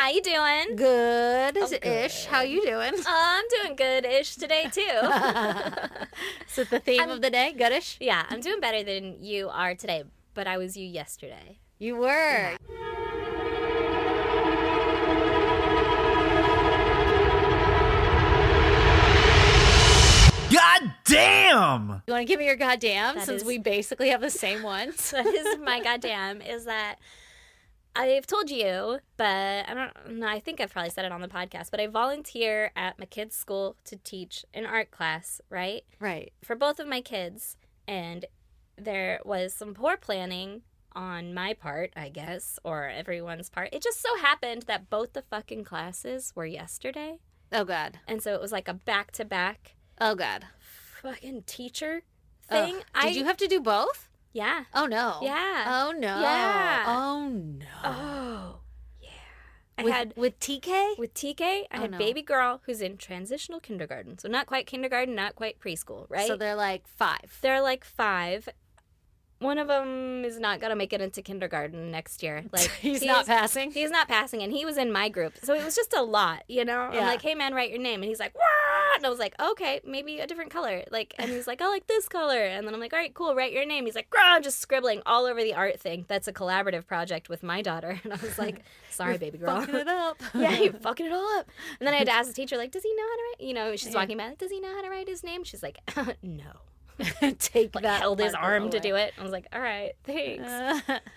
How you doing? Good-ish. How you doing? I'm doing good-ish today, too. Is it the theme of the day? Goodish? Yeah, I'm doing better than you are today, but I was you yesterday. You were. Yeah. God damn! You want to give me your goddamn since we basically have the same ones? That is my goddamn, is that I've told you, but I don't know, I think I've probably said it on the podcast, but I volunteer at my kids' school to teach an art class, right? Right. For both of my kids, and there was some poor planning on my part, I guess, or everyone's part. It just so happened that both the fucking classes were yesterday. Oh, God. And so it was like a back-to-back Oh, God. fucking teacher thing. Did you have to do both? Yeah. Oh, no. Yeah. Oh, no. Yeah. Oh, no. Oh, yeah. With TK? With TK, I had baby girl who's in transitional kindergarten. So not quite kindergarten, not quite preschool, right? So they're like 5. They're like 5. One of them is not going to make it into kindergarten next year. Like he's not passing? He's not passing, and he was in my group. So it was just a lot, you know? Yeah. I'm like, hey, man, write your name. And he's like, what? And I was like, okay, maybe a different color. Like, and he's like, I like this color. And then I'm like, all right, cool, write your name. He's like, I'm just scribbling all over the art thing. That's a collaborative project with my daughter. And I was like, sorry, baby girl. Fucking it up. Yeah, you're fucking it all up. And then I had to ask the teacher, like, does he know how to write? You know, she's walking by, like, does he know how to write his name? She's like, no. Take like, that. Held his arm to do it. I was like, all right, thanks.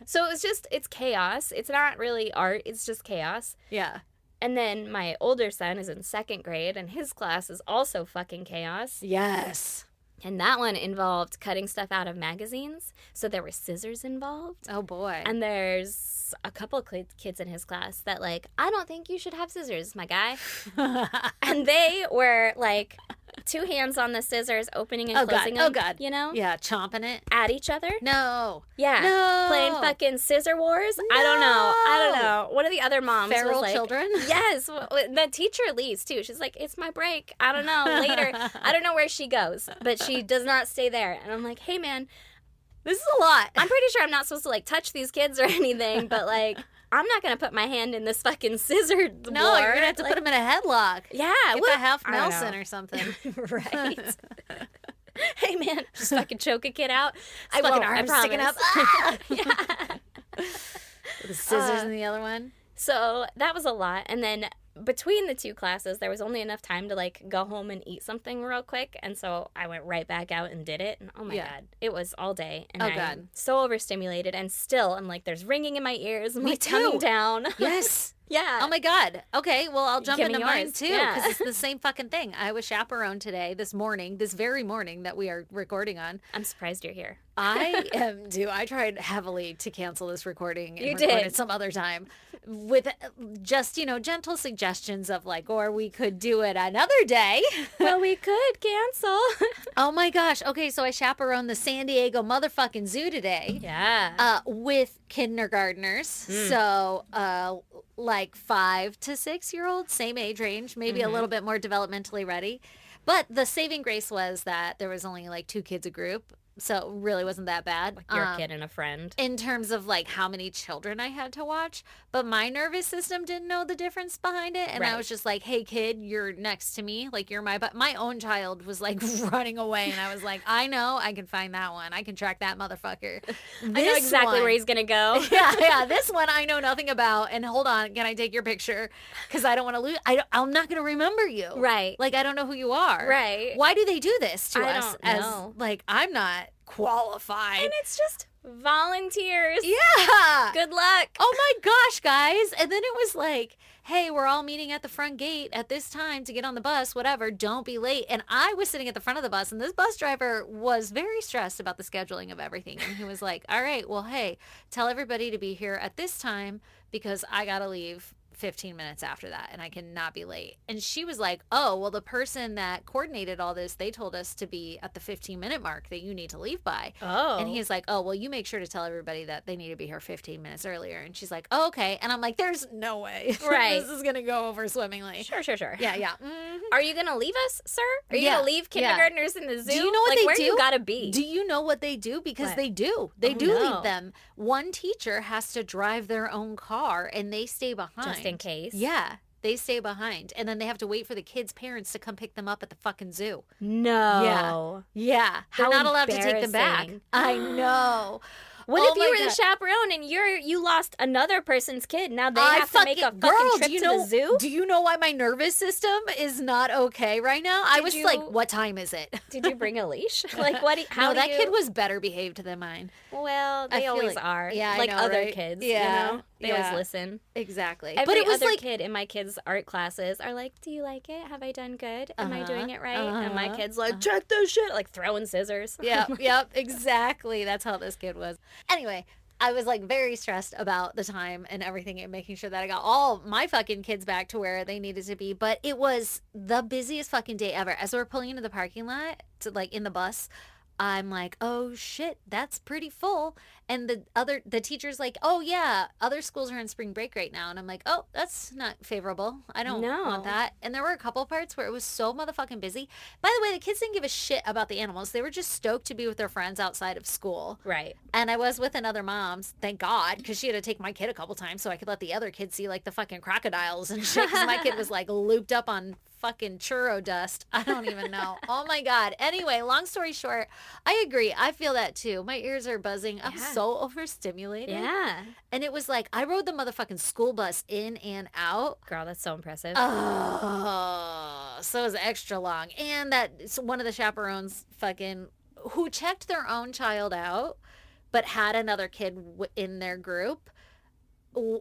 So it was just, it's chaos. It's not really art. It's just chaos. Yeah. And then my older son is in 2nd grade, and his class is also fucking chaos. Yes. And that one involved cutting stuff out of magazines. So there were scissors involved. Oh, boy. And there's a couple of kids in his class that, like, I don't think you should have scissors, my guy. And they were, like, 2 hands on the scissors, opening and closing them. Oh, God. You know? Yeah, chomping it. At each other. No. Yeah. No. Playing fucking scissor wars. No. I don't know. One of the other moms Feral was like, children? Yes. The teacher leaves, too. She's like, it's my break. I don't know. Later. I don't know where she goes, but she does not stay there. And I'm like, hey, man. This is a lot. I'm pretty sure I'm not supposed to, like, touch these kids or anything, but, like, I'm not going to put my hand in this fucking scissor No, war. you're going to have to put them in a headlock. Yeah. Get the half Nelson or something. Right. Hey, man, just fucking choke a kid out. I fucking arm sticking up. Yeah. With the scissors in the other one. So that was a lot. And then between the 2 classes, there was only enough time to, like, go home and eat something real quick. And so I went right back out and did it. And oh, my God. It was all day. And I'm so overstimulated. And still, I'm like, there's ringing in my ears. And my tongue down. Yes. Yeah. Oh, my God. Okay, well, I'll jump into mine, too, because Yeah. it's the same fucking thing. I was chaperone today, this very morning that we are recording on. I'm surprised you're here. I tried heavily to cancel this recording and record it some other time with just, gentle suggestions of, like, or we could do it another day. Well, we could cancel. Oh, my gosh. Okay, so I chaperoned the San Diego motherfucking zoo today. Yeah. With kindergartners. So, like 5 to 6-year-olds, same age range, maybe a little bit more developmentally ready. But the saving grace was that there was only like 2 kids a group. So it really wasn't that bad. Like your kid and a friend. In terms of like how many children I had to watch. But my nervous system didn't know the difference behind it. And I was just like, hey, kid, you're next to me. Like, you're my own child was like running away. And I was like, I know, I can find that one. I can track that motherfucker. I know exactly where he's going to go. Yeah. This one I know nothing about. And hold on, can I take your picture? Because I don't want to lose. I'm not going to remember you. Right. Like, I don't know who you are. Right. Why do they do this to us? I don't know. Like, I'm not qualified. And it's just volunteers. Yeah. Good luck. Oh my gosh, guys. And then it was like, hey, we're all meeting at the front gate at this time to get on the bus, whatever. Don't be late. And I was sitting at the front of the bus, and this bus driver was very stressed about the scheduling of everything. And he was like, all right, well, hey, tell everybody to be here at this time because I got to leave 15 minutes after that and I cannot be late. And she was like, oh, well, the person that coordinated all this, they told us to be at the 15-minute mark that you need to leave by. Oh. And he's like, oh, well, you make sure to tell everybody that they need to be here 15 minutes earlier. And she's like, oh, okay. And I'm like, there's no way right. this is going to go over swimmingly. Sure. Yeah. Mm-hmm. Are you going to leave us, sir? Are you going to leave kindergartners in the zoo? Do you know what like, they where do? You got to be? Do you know what they do? Because they do. They do leave them. One teacher has to drive their own car. car and they stay behind. Just in case. Yeah. They stay behind. And then they have to wait for the kids' parents to come pick them up at the fucking zoo. No. Yeah. They're not allowed to take them back. I know. What if you were the chaperone and you lost another person's kid? Now they have to make a fucking trip to the zoo? Do you know why my nervous system is not okay right now? I was like, what time is it? Did you bring a leash? Like, that kid was better behaved than mine. Well, they always are. Yeah, like I know, other right? kids. Yeah. You know? They always listen. Exactly. Every other kid in my kids' art classes are like, do you like it? Have I done good? Am I doing it right? And my kid's like, check this shit. Like throwing scissors. Yep, exactly. That's how this kid was. Anyway, I was like very stressed about the time and everything and making sure that I got all my fucking kids back to where they needed to be. But it was the busiest fucking day ever. As we were pulling into the parking lot to like in the bus, I'm like, oh shit, that's pretty full. And the teacher's like, oh yeah, other schools are in spring break right now. And I'm like, oh, that's not favorable. I don't want that. And there were a couple parts where it was so motherfucking busy. By the way, the kids didn't give a shit about the animals. They were just stoked to be with their friends outside of school. Right. And I was with another mom, thank God, because she had to take my kid a couple times so I could let the other kids see like the fucking crocodiles and shit. Because my kid was like looped up on fucking churro dust. I don't even know. Oh my God. Anyway, long story short, I agree. I feel that too. My ears are buzzing. I'm so overstimulated. Yeah. And it was like, I rode the motherfucking school bus in and out. Girl, that's so impressive. Oh, so it was extra long. And one of the chaperones who checked their own child out, but had another kid in their group,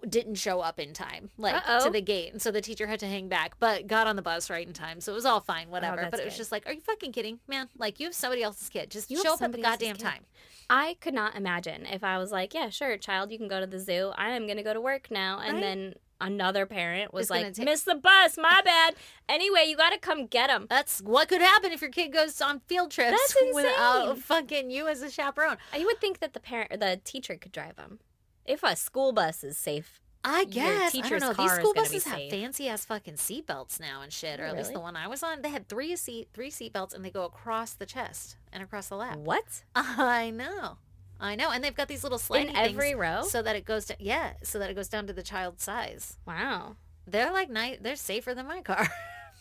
didn't show up in time, to the gate. And so the teacher had to hang back, but got on the bus right in time. So it was all fine, whatever. But it was just like, are you fucking kidding, man? Like, you have somebody else's kid. Just show up at the goddamn time. I could not imagine if I was like, yeah, sure, child, you can go to the zoo. I am going to go to work now. And then another parent was like, miss the bus, my bad. Anyway, you got to come get him. That's what could happen if your kid goes on field trips. That's insane. Without fucking you as a chaperone. You would think that the teacher could drive him. If a school bus is safe, I guess. I don't know. These school buses have fancy ass fucking seatbelts now and shit. Or at least the one I was on, they had three seatbelts, and they go across the chest and across the lap. What? I know. And they've got these little sliding in every row, so that it goes down. Yeah, so that it goes down to the child's size. Wow. They're like they're safer than my car.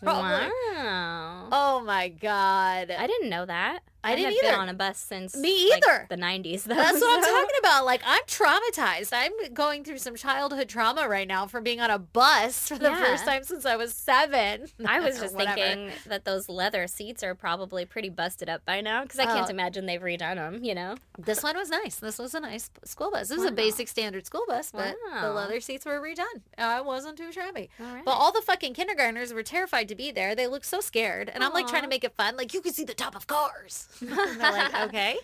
Wow. Oh my God. I didn't know that. I didn't haven't either. been on a bus since Me either. Like, the 90s. Though, That's what I'm talking about. Like, I'm traumatized. I'm going through some childhood trauma right now from being on a bus for the first time since I was 7. I was just thinking that those leather seats are probably pretty busted up by now because I can't imagine they've redone them, you know? This one was nice. This was a nice school bus. This was a basic standard school bus, but the leather seats were redone. It wasn't too shabby. But all the fucking kindergartners were terrified to be there. They looked so scared. And I'm like trying to make it fun. Like, you can see the top of cars. And they're like, okay.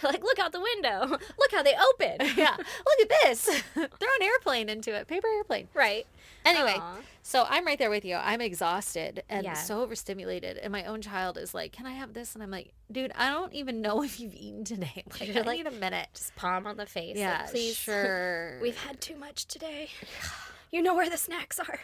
Like, look out the window. Look how they open. Yeah. Look at this. Throw an airplane into it. Paper airplane. Right. Anyway, so I'm right there with you. I'm exhausted and so overstimulated. And my own child is like, can I have this? And I'm like, dude, I don't even know if you've eaten today. Like, I need a minute. Just palm on the face. Yeah, like, please. Sure. We've had too much today. You know where the snacks are.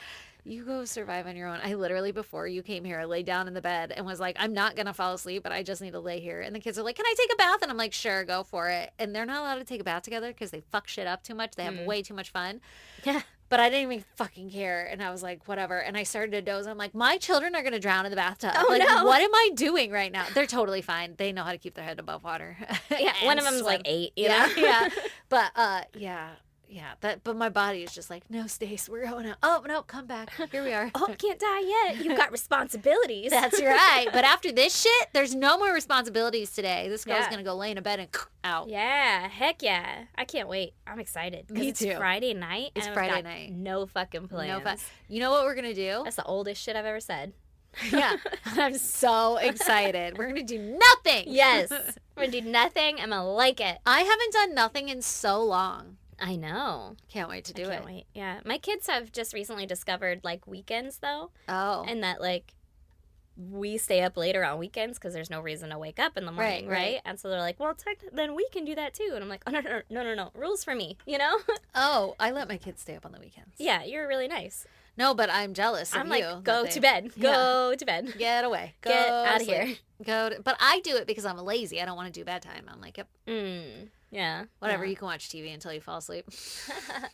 You go survive on your own. I literally, before you came here, I laid down in the bed and was like, I'm not going to fall asleep, but I just need to lay here. And the kids are like, can I take a bath? And I'm like, sure, go for it. And they're not allowed to take a bath together because they fuck shit up too much. They have way too much fun. Yeah. But I didn't even fucking care. And I was like, whatever. And I started to doze. I'm like, my children are going to drown in the bathtub. Oh, like, no. What am I doing right now? They're totally fine. They know how to keep their head above water. Yeah. One of them's like 8, you know? Yeah. But, yeah, but my body is just like, no, Stace, we're going out. Oh, no, come back. Here we are. Oh, can't die yet. You've got responsibilities. That's right. But after this shit, there's no more responsibilities today. This girl's going to go lay in a bed and out. Yeah, heck yeah. I can't wait. I'm excited. Me too. It's Friday night. It's Friday night. No fucking plans. You know what we're going to do? That's the oldest shit I've ever said. Yeah. I'm so excited. We're going to do nothing. Yes. We're going to do nothing. I'm going to like it. I haven't done nothing in so long. I know. Can't wait to do it. Can't wait. Yeah. My kids have just recently discovered, like, weekends, though. Oh. And that, like, we stay up later on weekends because there's no reason to wake up in the morning, right? And so they're like, well, then we can do that, too. And I'm like, oh, no. Rules for me, you know? Oh, I let my kids stay up on the weekends. Yeah, you're really nice. No, but I'm jealous of you. I'm like, go to bed. Go to bed. Get away. Get out of here. But I do it because I'm lazy. I don't want to do bedtime. I'm like, yep. Yeah. Whatever, you can watch TV until you fall asleep.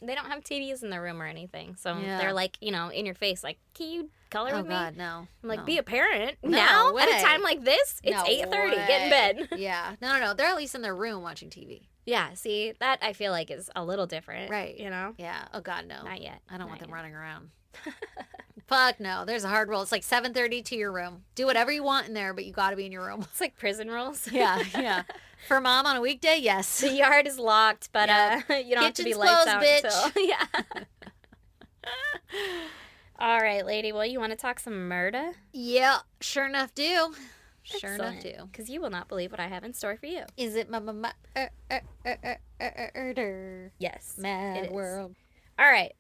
They don't have TVs in their room or anything. So Yeah. they're like, in your face, like, can you color with me? Oh, God, no. I'm like, no. be a parent No now way. at a time like this? It's No 8:30. way. Get in bed. Yeah. No. They're at least in their room watching TV. Yeah, see, that I feel like is a little different. Right. Yeah. Oh, God, no. Not yet. I don't want Not them yet. running around. Fuck no. There's a hard rule. It's like 7:30 to your room. Do whatever you want in there, but you got to be in your room. It's like prison rules. Yeah. For Mom on a weekday, yes. The yard is locked, but you don't have to be Kitchen's lights closed, out bitch. until... Yeah. All right, lady. Well, you want to talk some murder? Yeah, sure enough do. Sure enough do. Because you will not believe what I have in store for you. Is it murder? Yes. Mad it is. world. All right.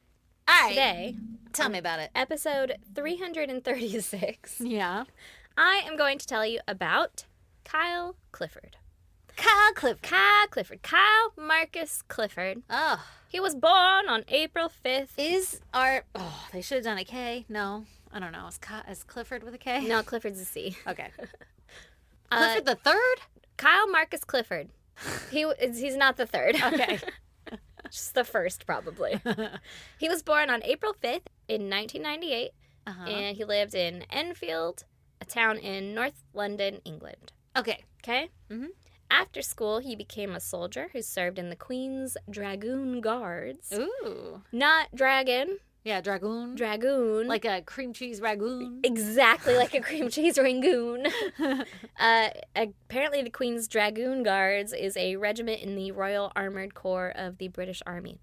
All right. Today, Tell me about it. episode 336, Yeah. I am going to tell you about Kyle Clifford. Kyle Clifford. Kyle Marcus Clifford. Oh. He was born on April 5th. They should have done a K. No. I don't know. Is Clifford with a K? No, Clifford's a C. Okay. Clifford the third? Kyle Marcus Clifford. He's not the third. Okay. Just the first, probably. He was born on April 5th in 1998, and he lived in Enfield, a town in North London, England. Okay. Okay? Mhm. After school, he became a soldier who served in the Queen's Dragoon Guards. Ooh. Not dragon. Yeah, Dragoon. Dragoon. Like a cream cheese ragoon. Exactly like a cream cheese Rangoon. Apparently, the Queen's Dragoon Guards is a regiment in the Royal Armoured Corps of the British Army.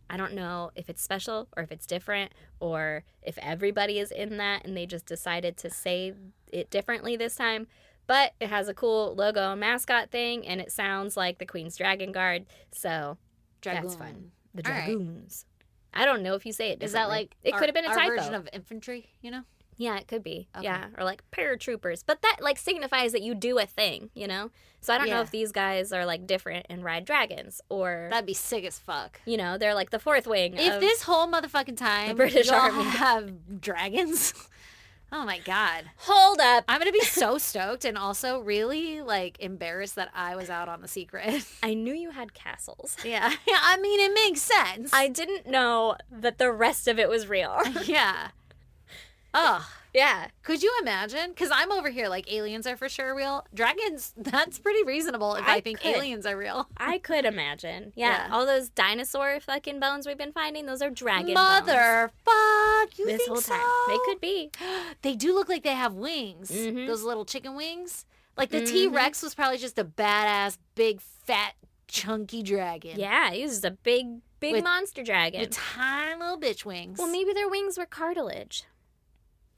I don't know if it's special or if it's different or if everybody is in that and they just decided to say it differently this time. But it has a cool logo and mascot thing, and it sounds like the Queen's Dragon Guard, so Dragoon. that's fun. The All right. Dragoons. I don't know if you say it differently. Is that like it could have been a our typo. version of infantry, Yeah, it could be. Okay. Yeah, or like paratroopers. But that like signifies that you do a thing, So I don't know Yeah. if these guys are like different and ride dragons or, That'd be sick as fuck. they're like the fourth wing If of this whole motherfucking time the British y'all Army. have dragons, oh my God. Hold up. I'm going to be so stoked and also really like embarrassed that I was out on the secret. I knew you had castles. Yeah. I mean, it makes sense. I didn't know that the rest of it was real. Yeah. Oh, Yeah. could you imagine? Because I'm over here like aliens are for sure real. Dragons, that's pretty reasonable if I think could. aliens are real. I could imagine. Yeah. Yeah. All those dinosaur fucking bones we've been finding, those are dragon bones. Motherfuck, you This think whole so? time. They could be. They do look like they have wings. Mhm. Those little chicken wings. Like the T-Rex was probably just a badass, big, fat, chunky dragon. Yeah, he was a big With- monster dragon. With tiny little bitch wings. Well, maybe their wings were cartilage.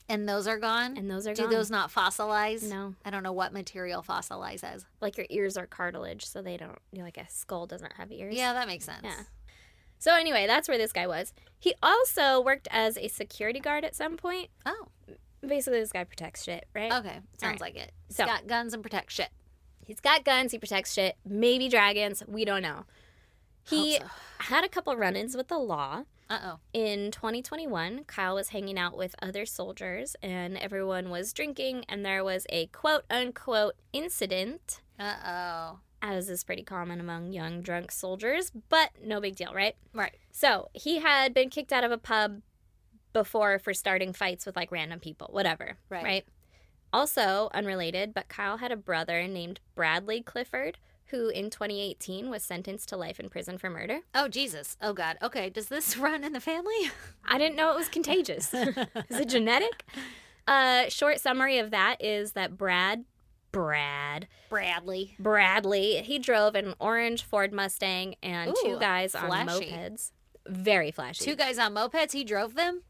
And those are gone? And those are Do gone. those not fossilize? No. I don't know what material fossilize as. Like your ears are cartilage, so they don't, like a skull doesn't have ears. Yeah, that makes sense. Yeah. So anyway, that's where this guy was. He also worked as a security guard at some point. Oh, Basically, this guy protects shit, right? okay. Sounds right. like it. He's So- got guns and protects shit. He's got guns, he protects shit, maybe dragons, we don't know. He Hope had a couple run-ins with the law. Uh-oh. In 2021, Kyle was hanging out with other soldiers and everyone was drinking and there was a quote-unquote incident, Uh-oh. as is pretty common among young drunk soldiers, but no big deal, right? Right. So he had been kicked out of a pub before for starting fights with like random people, whatever, Right. Also, unrelated, but Kyle had a brother named Bradley Clifford, who in 2018 was sentenced to life in prison for murder. Oh, Jesus. Oh, God. Okay, does this run in the family? I didn't know it was contagious. Is it genetic? Short summary of that is that Bradley. Bradley, he drove an orange Ford Mustang and two Ooh, guys flashy. on mopeds. Very flashy. Two guys on mopeds, he drove them?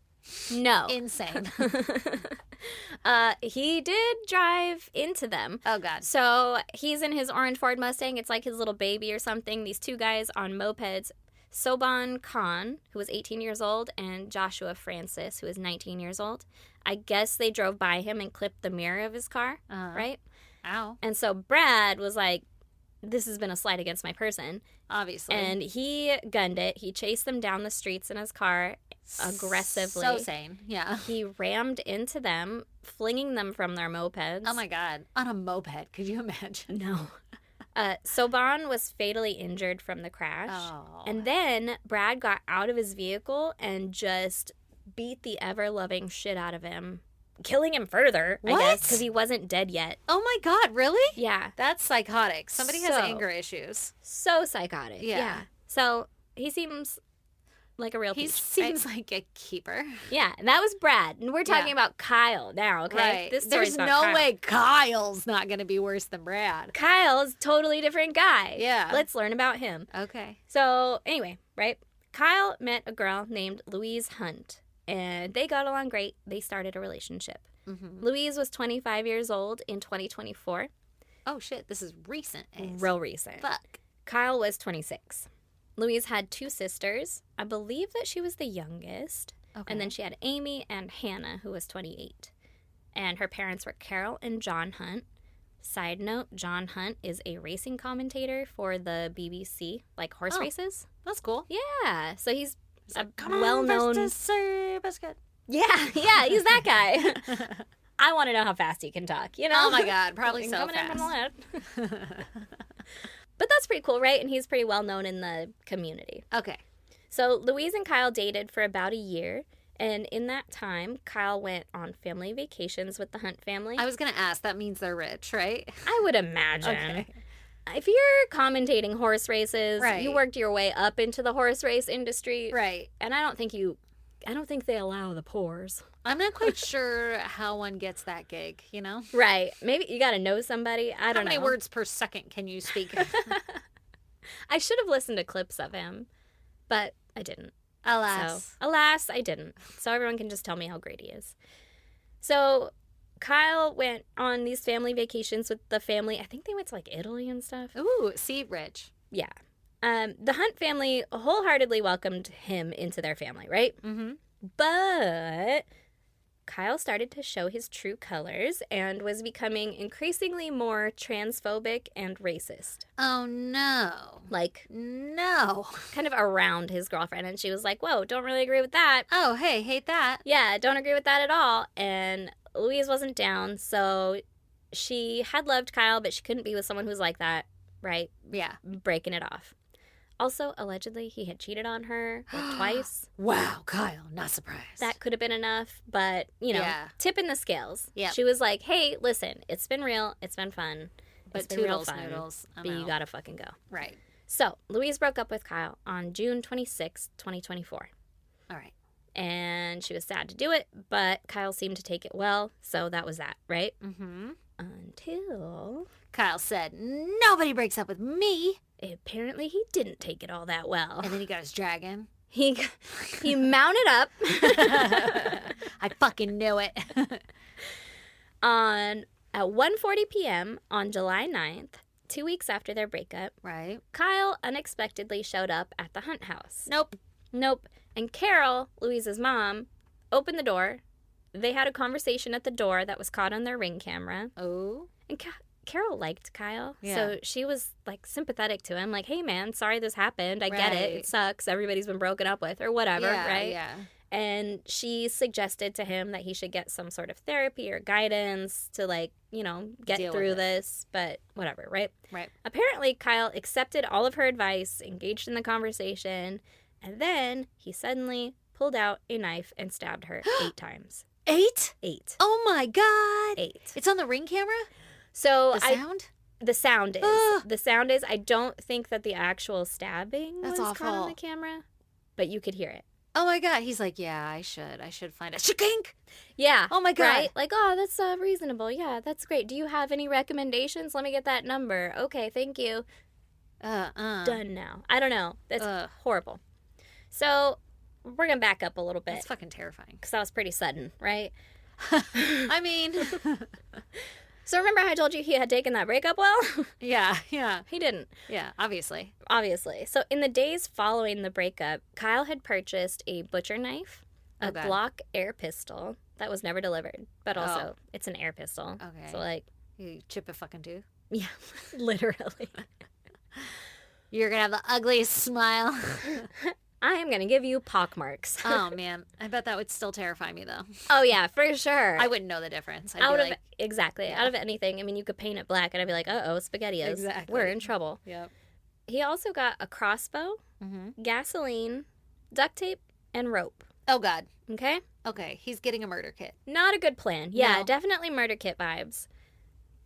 No. Insane. He did drive into them. Oh, God. So he's in his orange Ford Mustang. It's like his little baby or something. These two guys on mopeds, Soban Khan, who was 18 years old, and Joshua Francis, who was 19 years old. I guess they drove by him and clipped the mirror of his car, right? Ow. And so Brad was like, this has been a slight against my person. Obviously. And he gunned it. He chased them down the streets in his car aggressively. So sane. Yeah. He rammed into them, flinging them from their mopeds. Oh, my God. On a moped. Could you imagine? No. Soban was fatally injured from the crash. Oh. And then Brad got out of his vehicle and just beat the ever-loving shit out of him. Killing him further, I guess, because he wasn't dead yet. Oh my God, really? Yeah. That's psychotic. Somebody has So- anger issues. So psychotic. Yeah. So he seems like a real He piece. seems like a keeper. Yeah, and that was Brad. And we're talking Yeah. about Kyle now, okay? Right. This There's story's about no Kyle. way Kyle's not going to be worse than Brad. Kyle's a totally different guy. Yeah. Let's learn about him. Okay. So, anyway, right? Kyle met a girl named Louise Hunt, and they got along great. They started a relationship. Mm-hmm. Louise was 25 years old in 2024. Oh, shit. This is recent. Real recent. Fuck. Kyle was 26. Louise had 2 sisters. I believe that she was the youngest. Okay. And then she had Amy and Hannah, who was 28. And her parents were Carol and John Hunt. Side note, John Hunt is a racing commentator for the BBC, like horse races. That's cool. Yeah. So he's a Come on, well-known... biscuit. Yeah, he's that guy. I want to know how fast he can talk, you know? Oh my God, probably so Coming in from the fast. left. But that's pretty cool, right? And he's pretty well known in the community. Okay. So Louise and Kyle dated for about a year. And in that time, Kyle went on family vacations with the Hunt family. I was going to ask, that means they're rich, right? I would imagine. Okay. If you're commentating horse races, Right. you worked your way up into the horse race industry. Right. And I don't think they allow the pores. I'm not quite sure how one gets that gig, you know? Right. Maybe you got to know somebody. I don't know. How many words per second can you speak? I should have listened to clips of him, but I didn't. Alas. So, alas, I didn't. So everyone can just tell me how great he is. So Kyle went on these family vacations with the family. I think they went to like Italy and stuff. Ooh, see, rich. Yeah. The Hunt family wholeheartedly welcomed him into their family, right? Mm-hmm. But Kyle started to show his true colors and was becoming increasingly more transphobic and racist. Oh, no. Like, No. kind of around his girlfriend. And she was like, whoa, don't really agree with that. Oh, hey, hate that. Yeah, don't agree with that at all. And Louise wasn't down, so she had loved Kyle, but she couldn't be with someone who's like that, right? Yeah. Breaking it off. Also, allegedly, he had cheated on her like twice. Wow, Kyle, not surprised. That could have been enough, but, you know, Yeah. tipping the scales. Yep. She was like, hey, listen, it's been real, it's been fun, But it's been real toodles, fun, noodles, I'm but you out. gotta fucking go. Right. So, Louise broke up with Kyle on June 26, 2024. All right. And she was sad to do it, but Kyle seemed to take it well, so that was that, right? Mm-hmm. Until Kyle said, nobody breaks up with me. apparently he didn't take it all that well. And then he got his dragon. He mounted up I fucking knew it. at 1:40 p.m. on July 9th, 2 weeks after their breakup. Right. Kyle unexpectedly showed up at the Hunt house. Nope. And Carol, Louise's mom, opened the door. They had a conversation at the door that was caught on their Ring camera. Oh. And Carol liked Kyle. Yeah. So she was like sympathetic to him. Like, hey, man, sorry this happened. I get it. Right. It sucks. Everybody's been broken up with or whatever, Yeah, right? Yeah. And she suggested to him that he should get some sort of therapy or guidance to, like, you know, get Deal through with it. this. But whatever, right? Right. Apparently, Kyle accepted all of her advice, engaged in the conversation, and then he suddenly pulled out a knife and stabbed her 8 times. 8? 8. Oh my God. 8. It's on the Ring camera? So The sound? the sound is. Ah. The sound is. I don't think that the actual stabbing That's was caught on awful. the camera, but you could hear it. Oh my God. He's like, yeah, I should find it. Shakink! Yeah. Oh my God. Right? Like, oh, that's reasonable. Yeah, that's great. Do you have any recommendations? Let me get that number. Okay, thank you. Done now. I don't know. That's horrible. So we're going to back up a little bit That's fucking terrifying. because that was pretty sudden, right? I mean, So remember how I told you he had taken that breakup well? yeah, He didn't, obviously. obviously. So in the days following the breakup, Kyle had purchased a butcher knife, a Oh, God. Glock air pistol that was never delivered, but also it's an air pistol. Okay. So like, You chip a fucking tooth. yeah, literally. You're gonna have the ugliest smile. I am going to give you pockmarks. Oh, man. I bet that would still terrify me, though. Oh, yeah, for sure. I wouldn't know the difference. I'd out be of like, Exactly. yeah. Out of anything. I mean, you could paint it black, and I'd be like, uh-oh, SpaghettiOs. Exactly. We're in trouble. Yep. He also got a crossbow, gasoline, duct tape, and rope. Oh, God. Okay? Okay. He's getting a murder kit. Not a good plan. Yeah, No. definitely murder kit vibes.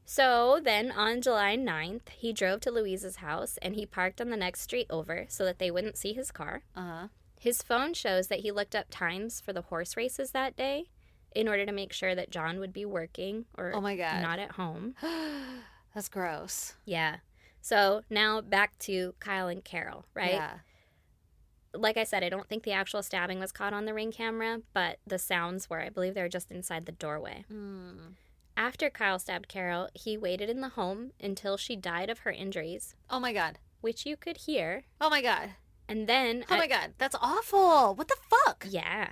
So then on July 9th, he drove to Louise's house, and he parked on the next street over so that they wouldn't see his car. Uh-huh. His phone shows that he looked up times for the horse races that day in order to make sure that John would be working or Oh, my God. not at home. That's gross. Yeah. So now back to Kyle and Carol, right? Yeah. Like I said, I don't think the actual stabbing was caught on the Ring camera, but the sounds were. I believe they were just inside the doorway. After Kyle stabbed Carol, he waited in the home until she died of her injuries, Oh, my God. which you could hear. Oh, my God. And then... Oh, my God. That's awful. What the fuck? Yeah.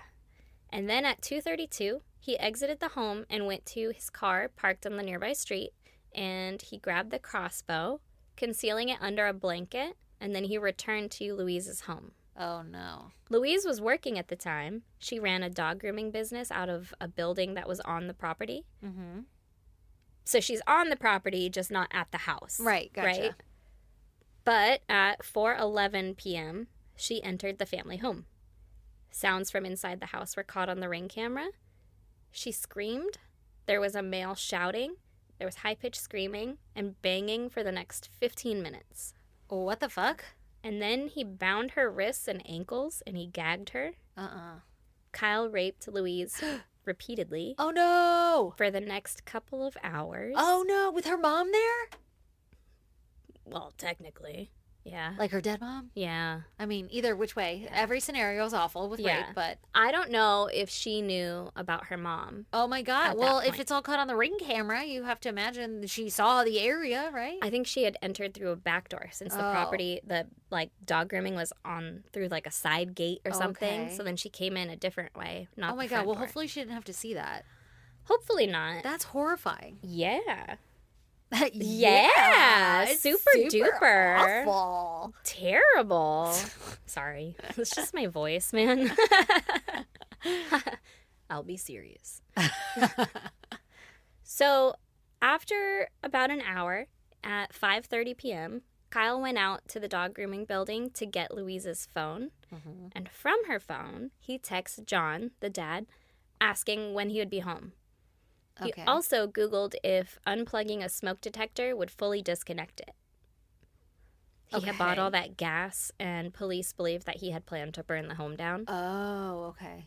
And then at 2:32, he exited the home and went to his car parked on the nearby street, and he grabbed the crossbow, concealing it under a blanket, and then he returned to Louise's home. Oh, no. Louise was working at the time. She ran a dog grooming business out of a building that was on the property. So she's on the property, just not at the house. Right, gotcha. Right? But at 4:11 p.m., she entered the family home. Sounds from inside the house were caught on the Ring camera. She screamed. There was a male shouting. There was high-pitched screaming and banging for the next 15 minutes. What the fuck? And then he bound her wrists and ankles, and he gagged her. Kyle raped Louise repeatedly. Oh, no. For the next couple of hours. Oh, no. With her mom there? Well, technically. Yeah. Like her dead mom? Yeah. I mean, either which way. Every scenario is awful with rape, but... I don't know if she knew about her mom. Oh, my God. At Well, that if point. it's all caught on the Ring camera, you have to imagine she saw the area, right? I think she had entered through a back door since the property, the dog grooming was on through like a side gate or something. Okay. So then she came in a different way. Not Oh, my the God. front Well, door. hopefully she didn't have to see that. Hopefully not. That's horrifying. Yeah. Yeah. It's super duper. awful. Terrible. Sorry. It's just my voice, man. I'll be serious. So after about an hour at 5:30 p.m., Kyle went out to the dog grooming building to get Louise's phone. And from her phone, he texts John, the dad, asking when he would be home. He Okay. also Googled if unplugging a smoke detector would fully disconnect it. He had bought Okay. all that gas, and police believed that he had planned to burn the home down. Oh, okay.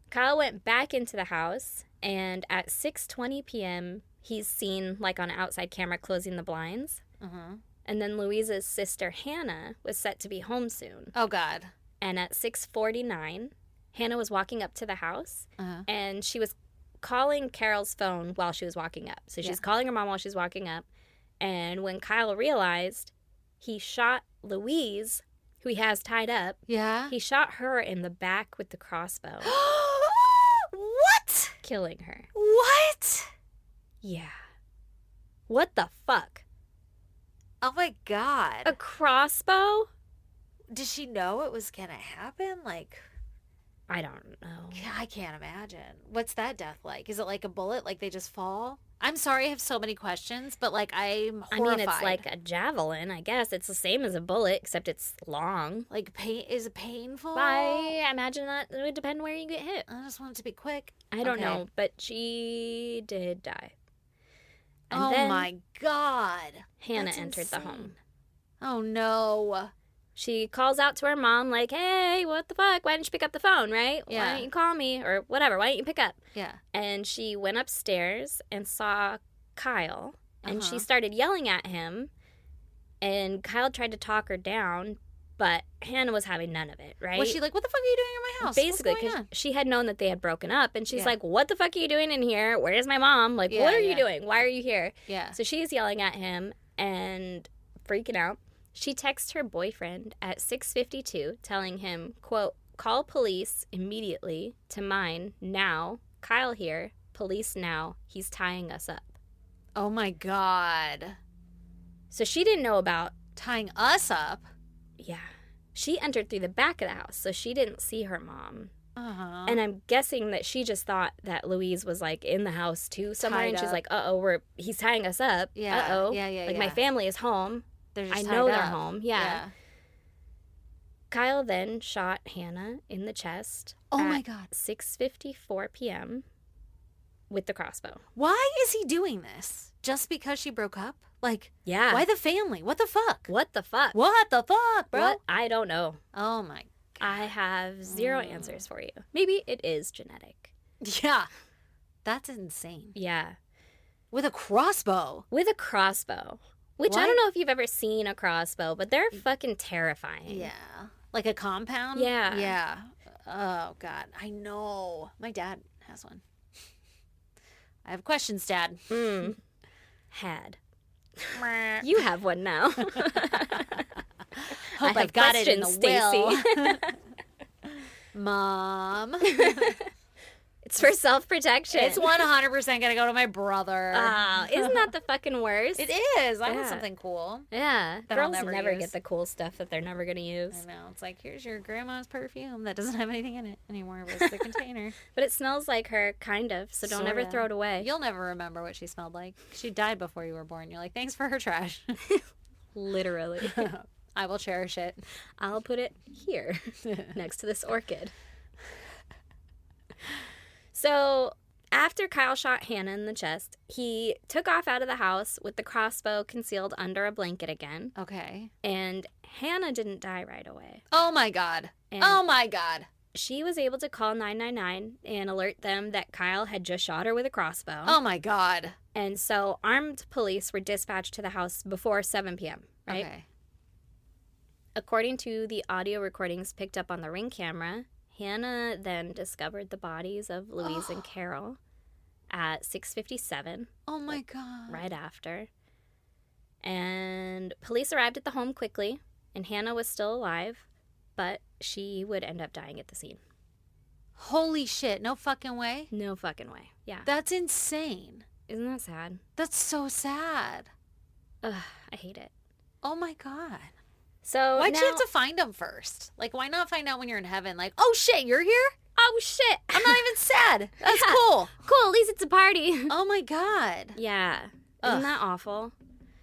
Kyle went back into the house, and at 6:20 p.m., he's seen, like on an outside camera, closing the blinds. And then Louise's sister, Hannah, was set to be home soon. Oh, God. And at 6:49, Hannah was walking up to the house, and she was calling Carol's phone while she was walking up. So she's calling her mom while she's walking up. And when Kyle realized, he shot Louise, who he has tied up. Yeah? He shot her in the back with the crossbow, What? killing her. What? Yeah. What the fuck? Oh, my God. A crossbow? Did she know it was going to happen? Like... I don't know. I can't imagine. What's that death like? Is it like a bullet? Like they just fall? I'm sorry, I have so many questions, but like I'm horrified. I mean, it's like a javelin, I guess. It's the same as a bullet, except it's long. Like pain? Is it painful? I imagine that it would depend where you get hit. I just want it to be quick. I don't Okay. know, but she did die. And Oh then my God. Hannah That's entered the insane. home. Oh no. She calls out to her mom, like, hey, what the fuck? Why didn't you pick up the phone, right? Yeah. Why didn't you call me? Or whatever. Why didn't you pick up? Yeah. And she went upstairs and saw Kyle. And she started yelling at him. And Kyle tried to talk her down, but Hannah was having none of it, right? Was she like, what the fuck are you doing in my house? Basically, What's going because on? she had known that they had broken up. And she's Yeah. like, what the fuck are you doing in here? Where's my mom? Like, Yeah, what are you yeah. doing? Why are you here? Yeah. So she's yelling at him and freaking out. She texts her boyfriend at 6:52 telling him, quote, call police immediately to mine now. Kyle here. Police now. He's tying us up. Oh my God. So she didn't know about, Tying us up? yeah. She entered through the back of the house, so she didn't see her mom. Uh-huh. And I'm guessing that she just thought that Louise was, like, in the house, too, somewhere. Tied and she's up. like, uh-oh, he's tying us up. Yeah. Uh-oh. Yeah. Like, my family is home. They're just I tied know they're up. home. Yeah. Kyle then shot Hannah in the chest. Oh, my God. 6:54 p.m. with the crossbow. Why is he doing this? Just because she broke up? Like, Yeah. why the family? What the fuck? What the fuck? What the fuck, bro? What? I don't know. Oh, my God. I have zero answers for you. Maybe it is genetic. Yeah. That's insane. Yeah. With a crossbow. With a crossbow. Which I What? don't know if you've ever seen a crossbow, but they're fucking terrifying. Yeah. Like a compound? Yeah. Yeah. Oh, God. I know. My dad has one. I have questions, Dad. Had. You have one now. Hope I I've got it in the Stacey. will. Mom. It's for self-protection. It's 100% going to go to my brother. Isn't that the fucking worst? It is. I want Yeah. something cool. Yeah. That I'll Girls never never use. get the cool stuff that they're never going to use. I know. It's like, here's your grandma's perfume that doesn't have anything in it anymore. It was the container. But it smells like her, kind of, so don't ever Sorta. throw it away. You'll never remember what she smelled like. She died before you were born. You're like, thanks for her trash. Literally. I will cherish it. I'll put it here, next to this orchid. So, after Kyle shot Hannah in the chest, he took off out of the house with the crossbow concealed under a blanket again. Okay. And Hannah didn't die right away. Oh, my God. And Oh, my God. she was able to call 999 and alert them that Kyle had just shot her with a crossbow. Oh, my God. And so armed police were dispatched to the house before 7 p.m., right? Okay. According to the audio recordings picked up on the Ring camera, Hannah then discovered the bodies of Louise and Carol at 6:57. Oh, my God. Right after. And police arrived at the home quickly, and Hannah was still alive, but she would end up dying at the scene. Holy shit. No fucking way. No fucking way. Yeah. That's insane. Isn't that sad? That's so sad. Ugh, I hate it. Oh, my God. So Why'd now, you have to find them first? Like, why not find out when you're in heaven? Like, oh, shit, you're here? oh shit! I'm not even sad. That's Yeah. cool. Cool, at least it's a party. Oh, my God. Yeah. Ugh. Isn't that awful?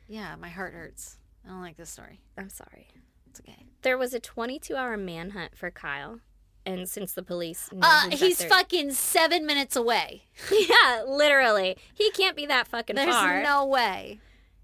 Yeah, my heart hurts. I don't like this story. I'm sorry. It's okay. There was a 22-hour manhunt for Kyle, and since the police knew who He's got their- fucking 7 minutes away. Yeah, literally. He can't be that fucking There's far. no way.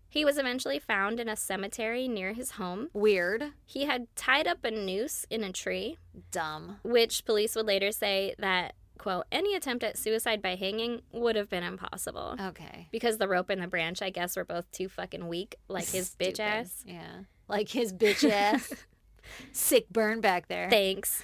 He was eventually found in a cemetery near his home. Weird. He had tied up a noose in a tree, Dumb. which police would later say that, quote, any attempt at suicide by hanging would have been impossible. Okay. Because the rope and the branch, I guess, were both too fucking weak, like his bitch Stupid. ass. Yeah. Like his bitch ass. Sick burn back there. Thanks.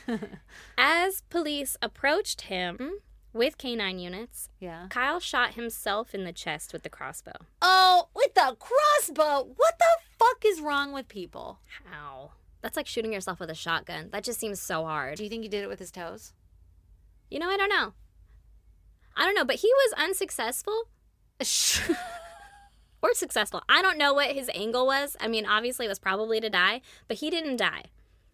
As police approached him with canine units, Yeah. Kyle shot himself in the chest with the crossbow. Oh, with the crossbow. What the fuck is wrong with people? How? That's like shooting yourself with a shotgun. That just seems so hard. Do you think he did it with his toes? You know, I don't know. But he was unsuccessful or successful. I don't know what his angle was. I mean, obviously it was probably to die, but he didn't die.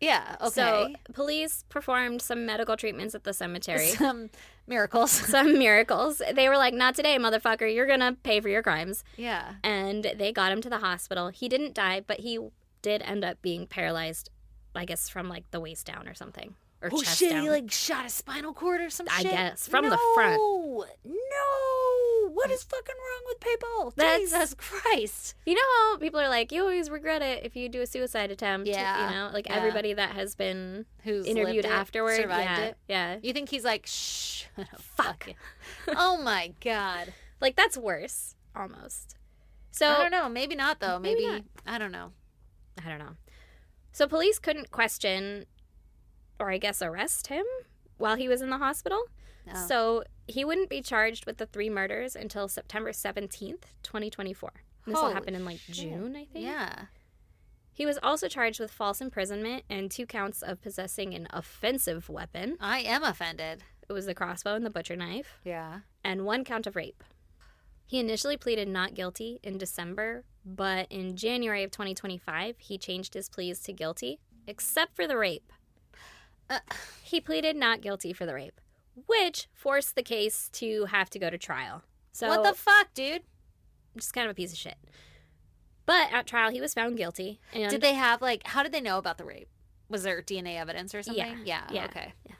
Yeah, okay. So police performed some medical treatments at the cemetery. Some miracles. Some miracles. They were like, not today, motherfucker. You're going to pay for your crimes. Yeah. And they got him to the hospital. He didn't die, but he did end up being paralyzed, I guess, from like the waist down or something. Or Oh chest shit, down. he like shot a spinal cord or some I shit? guess, from the front. No! What is fucking wrong with people? That's- Jesus Christ. You know how people are like, you always regret it if you do a suicide attempt? Yeah, You know, like yeah. everybody that has been Who's interviewed lived it, afterward. survived yeah, it? Yeah. You think he's like, shh. Fuck. Oh my God. Like, that's worse, almost. So, I don't know. Maybe not, though. Maybe Maybe, not. I don't know. I don't know. So police couldn't question, or I guess arrest him while he was in the hospital. No. So he wouldn't be charged with the 3 murders until September 17th, 2024. This will Holy happen in like shit. June, I think. Yeah. He was also charged with false imprisonment and 2 counts of possessing an offensive weapon. I am offended. It was the crossbow and the butcher knife, Yeah. and 1 count of rape. He initially pleaded not guilty in December, but in January of 2025, he changed his pleas to guilty. except for the rape. He pleaded not guilty for the rape, which forced the case to have to go to trial. So what the fuck, dude? Just kind of a piece of shit. But at trial, he was found guilty. And did they have, like, how did they know about the rape? Was there DNA evidence or something? Yeah. Okay. Yeah.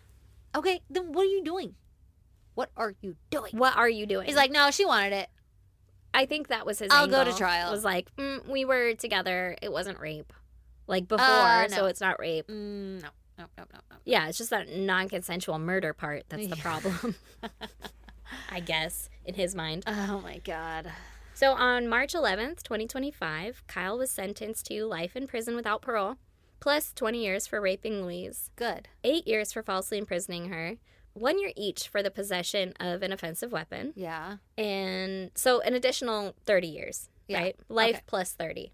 Okay, then what are you doing? What are you doing? What are you doing? He's like, no, she wanted it. I think that was his I'll angle. go to trial. It was like, we were together. It wasn't rape. Like before, No. so it's not rape. No. Yeah, it's just that non-consensual murder part that's the problem. I guess, in his mind. Oh, my God. So on March 11th, 2025, Kyle was sentenced to life in prison without parole, plus 20 years for raping Louise. Good. 8 years for falsely imprisoning her. 1 year each for the possession of an offensive weapon. Yeah. And so an additional 30 years, right? Life plus 30.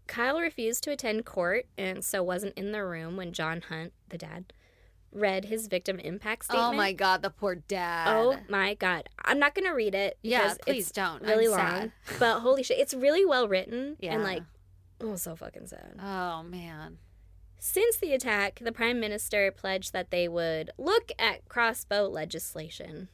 Kyle refused to attend court and so wasn't in the room when John Hunt, the dad, read his victim impact statement. Oh, my God, the poor dad. Oh, my God. I'm not going to read it. Yeah, please it's don't. Really I'm long. sad. But holy shit, it's really well written. Yeah. And like, oh, so fucking sad. Oh, man. Since the attack, the Prime Minister pledged that they would look at crossbow legislation.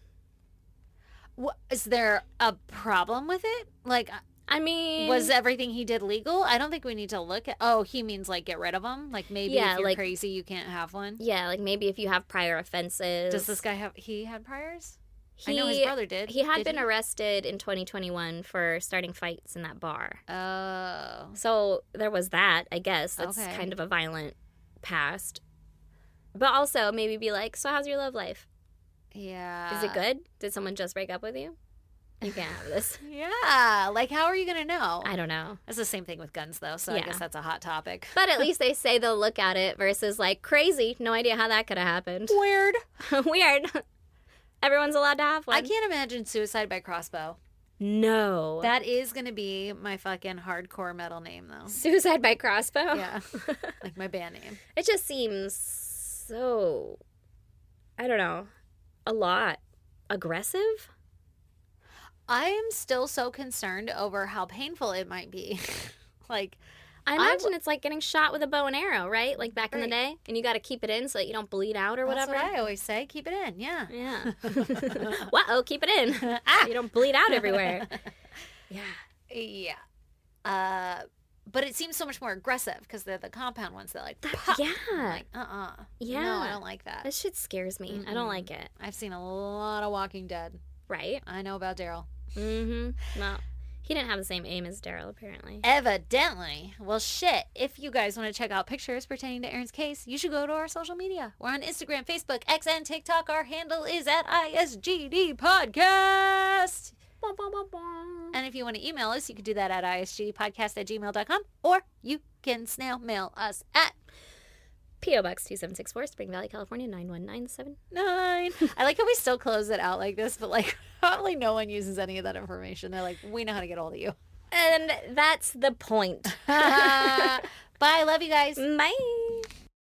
Is there a problem with it? Like, I mean... was everything he did legal? I don't think we need to look at... Oh, he means, like, get rid of them? Like, maybe if you're crazy, you can't have one? Yeah, like, maybe if you have prior offenses. Does this guy have... He had priors? I know his brother did. He had been arrested in 2021 for starting fights in that bar. Oh. So there was that, I guess. That's kind of a violent past. But also maybe be like, so how's your love life? Yeah. Is it good? Did someone just break up with you? You can't have this. Yeah. Like, how are you going to know? I don't know. It's the same thing with guns, though, so I guess that's a hot topic. But at least they say they'll look at it versus, like, crazy. No idea how that could have happened. Weird. Weird. Everyone's allowed to have one. I can't imagine suicide by crossbow. No. That is going to be my fucking hardcore metal name, though. Suicide by crossbow? Yeah. Like my band name. It just seems so, I don't know, a lot aggressive. I am still so concerned over how painful it might be. Like, I imagine it's like getting shot with a bow and arrow, right? Like back in the day. And you got to keep it in so that you don't bleed out or whatever. That's what I always say. Keep it in. Yeah. Yeah. Uh-oh, keep it in. You don't bleed out everywhere. Yeah. Yeah. But it seems so much more aggressive because they're the compound ones that like, pop. Yeah. I'm like, Yeah. No, I don't like that. That shit scares me. I don't like it. I've seen a lot of Walking Dead. Right? I know about Daryl. Mm-hmm. Well, he didn't have the same aim as Daryl, apparently. Evidently. Well, shit. If you guys want to check out pictures pertaining to Erin's case, you should go to our social media. We're on Instagram, Facebook, X, and TikTok. Our handle is at ISGD Podcast. And if you want to email us, you can do that at isgdpodcast@gmail.com, or you can snail mail us at P.O. Box 2764, Spring Valley, California, 91979. I like how we still close it out like this, but like probably no one uses any of that information. They're like, we know how to get a hold of you. And that's the point. Bye. Love you guys. Bye.